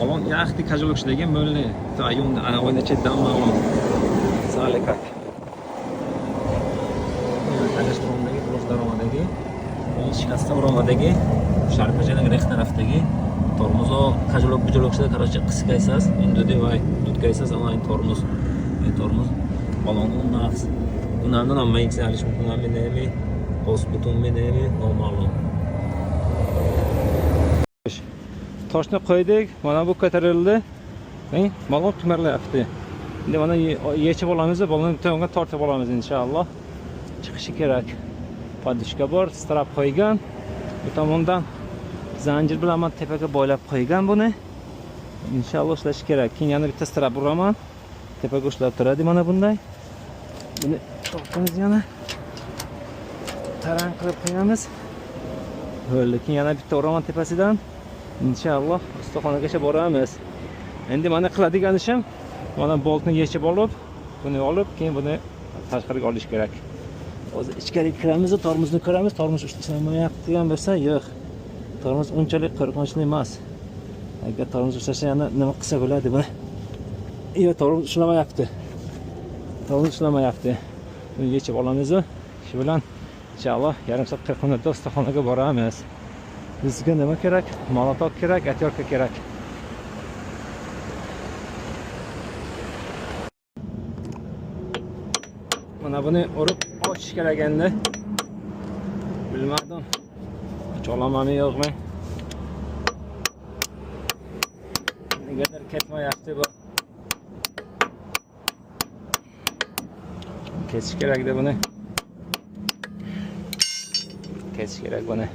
balon yaxti kajalokshidagi bo'ldi. Ayun ana o'ynayotgan balon. Salekak. Alashtirondagi Ro'zdaromadagi, Shikastavromadagi, Sharpachaning rex tarafdagi tormozo kajalokshida короче qisqaysaz, endi va tutkaysaz onlayn tormoz. Tormoz balonun naqs. Bunlardan amma yükseliş mümkün mi? Bos butun mi? Noma'lum. Toshni qo'ydik, mana bu ko'tarildi. Balon qimirlayapti. Endi mana yechib olamiz, balonni to'nga tortib olamiz inshaalloh. Chiqishi kerak. Podishka bor, strap qo'ygan. Bu tomondan zanjir bilan men tepaga bo'ylab qo'ygan buni. Inshaalloh ishlashi kerak. Keyin yana bitta strap uraman. Tepaga ushlab turadi mana bunday. Buni tortamiz yana. Tarang qilib qo'yamiz. Bo'ldi. Keyin yana bitta uraman tepasidan. İnşallah ustaxonagacha boramiz. Endi mana qiladigan ishim, mana boltni yechib olib, buni olib, keyin buni tashqariga olish kerak. Hozir ichkariga kiramiz, tormozni ko'ramiz. Tormoz ishlamayaptigan bo'lsa, yo'q. Tormoz unchalik qo'rqinchli emas. Agar tormoz ishlasa yana nima qilsa bo'ladi buni. Yo'q, tormoz ishlamayapti. Tormoz ishlamayapti. Buni yechib olamiz. Shu bilan inshaalloh yarim soat 40 minutda ustaxonaga boramiz. Bizga nima kerak? Molotok kerak, atyorka kerak. Mana buni urib ochish kerak endi. Bilmadim. Ocha olamanmi yo'qmi? Negadir ketmayapti bu. Kesish kerak-da buni. Kesish kerak buni.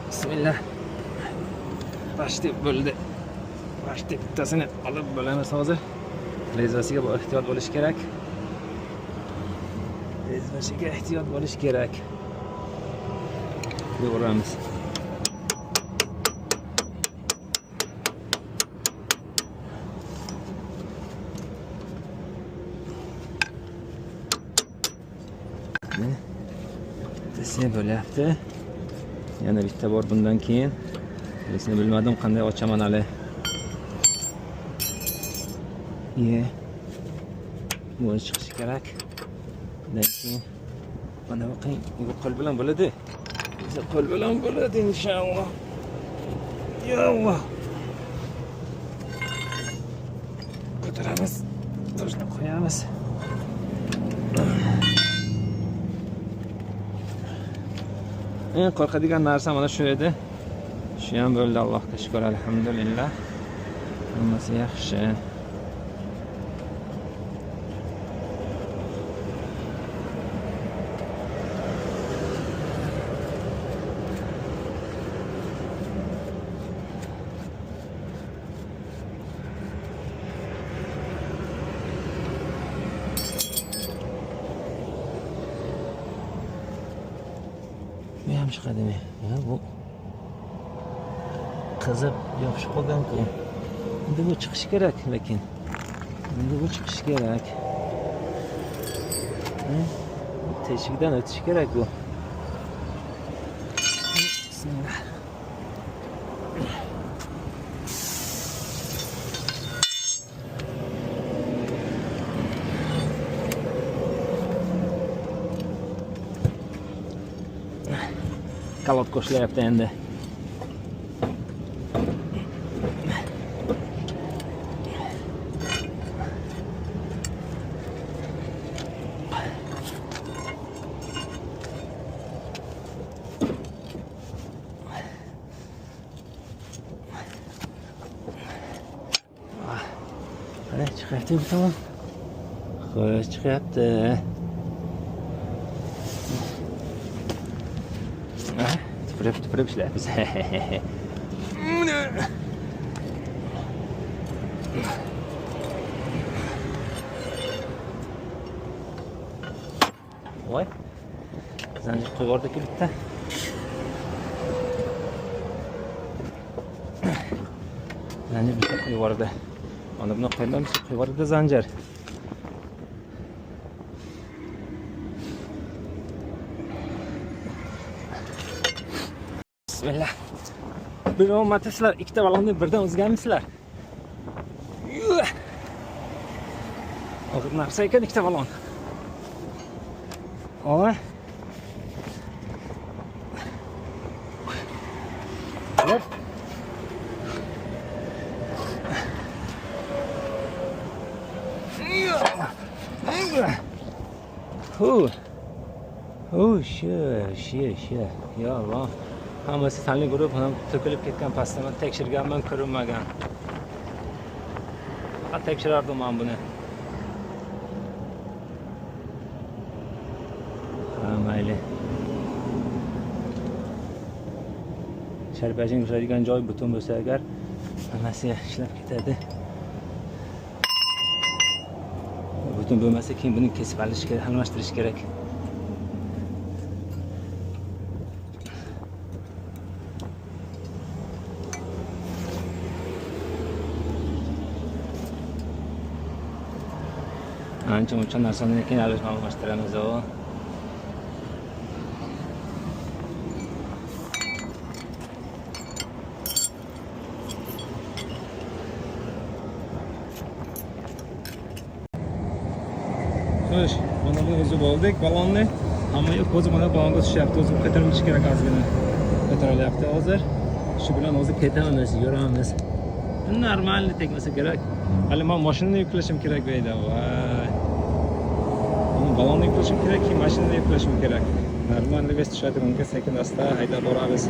Bismillah. Başta bo'ldi. Başta bittasini olib bo'lamiz hozir. Rezvasiga ehtiyot bo'lish kerak. Rezvasiga ehtiyot bo'lish kerak. Yo'ramiz. Desene bo'lyapti. Yana bitta bor bundan keyin. Lesini bilmadim qanday ochaman hali. Bu chiqishi kerak. Lekin mana bu qiyin, bu qo'l bilan bo'ladi. Biza qo'l bilan bo'ladi inshaalloh. Yalloh. Ko'taramiz. Toshni qo'yamiz. En qo'rqadigan narsa mana shu edi. Shu ham bo'ldi, Allohga shukr, alhamdulillah. Hammasi yaxshi. Bu ham chiqadimi? Ya bu qizib yopishib qolgan-ku. Endi bu chiqishi kerak, lekin. Endi bu chiqishi kerak. Teshikdan o'tishi kerak bu. Bismillah. Kalot qo'shilyapti endi. chiqyapti bu tomon. Xo'sh, chiqyapti. Tupurib ishlayapmiz. Voy. Zanjir qo'yib yubordik bitta. Zanjir bitta qo'yib yubordi. Mana buni qo'ydim, qo'yib yubordi zanjir. Bismillah. Bir omatisizlar, ikkita balonni birdan uzganmisizlar. Og'ir narsa ekan ikkita balon. Oy. Hop. Ya Allah. Hammasi tanli guruh ham to'kilib ketgan pastdan tekshirganman, ko'rinmagan. Ha, tekshirardim men buni. Ha, mayli. Sharpajing turadigan joy butun bo'lsa agar hammasi ishlab ketadi. Butun bo'lmasa keyin buni kesib olish kerak, almashtirish kerak. Ancha narsani keyin almashtiramiz o. Xo'sh, mana bu uzib oldik balonni. Hamma yo'q, o'zi mana balonga tushyapti, o'zi ko'tarilishi kerak ozgina. Ko'tarilyapti hozir. Shu bilan o'zi ketamiz, yuramiz. Normalni tegmasa kerak. Hali men mashinani yuklashim kerak bu yerda. Voy. Balonni yuklashim kerak, mashinani yuklashim kerak. Normalni bes tushadi, unga sekin-asta haydab boramiz.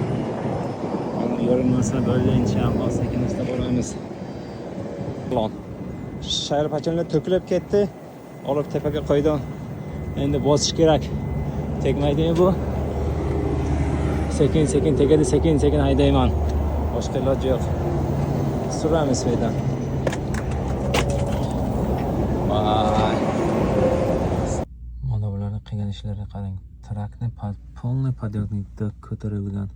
Yo'llanmasi bo'ldi, inshaalloh sekin-asta boramiz. Balon. Sharpachanlar to'kilib ketdi. Olib tepaga qo'ydim. Endi bosish kerak. Tegmaydi bu. Sekin tegadi, sekin haydayman. Boshqa iloj yo'q. Suramiz haydan. Vay. Mana bularning qilgan ishlariga qarang. Trakni полный подъемникda ko'tarilgan.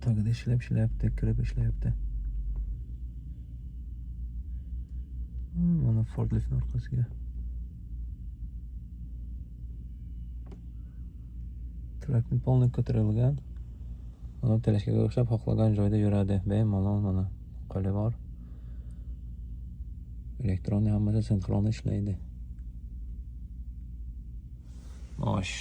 Tagida ishlayapti, kirib ishlayapti. Mana forklift orqasiga. Trakni полный ko'tarilgan. Mana teleskopga o'xshab xohlagan joyda yuradi. Bemalol mana qo'li bor. Elektron hammasi sinxron ishlaydi. Xo'sh.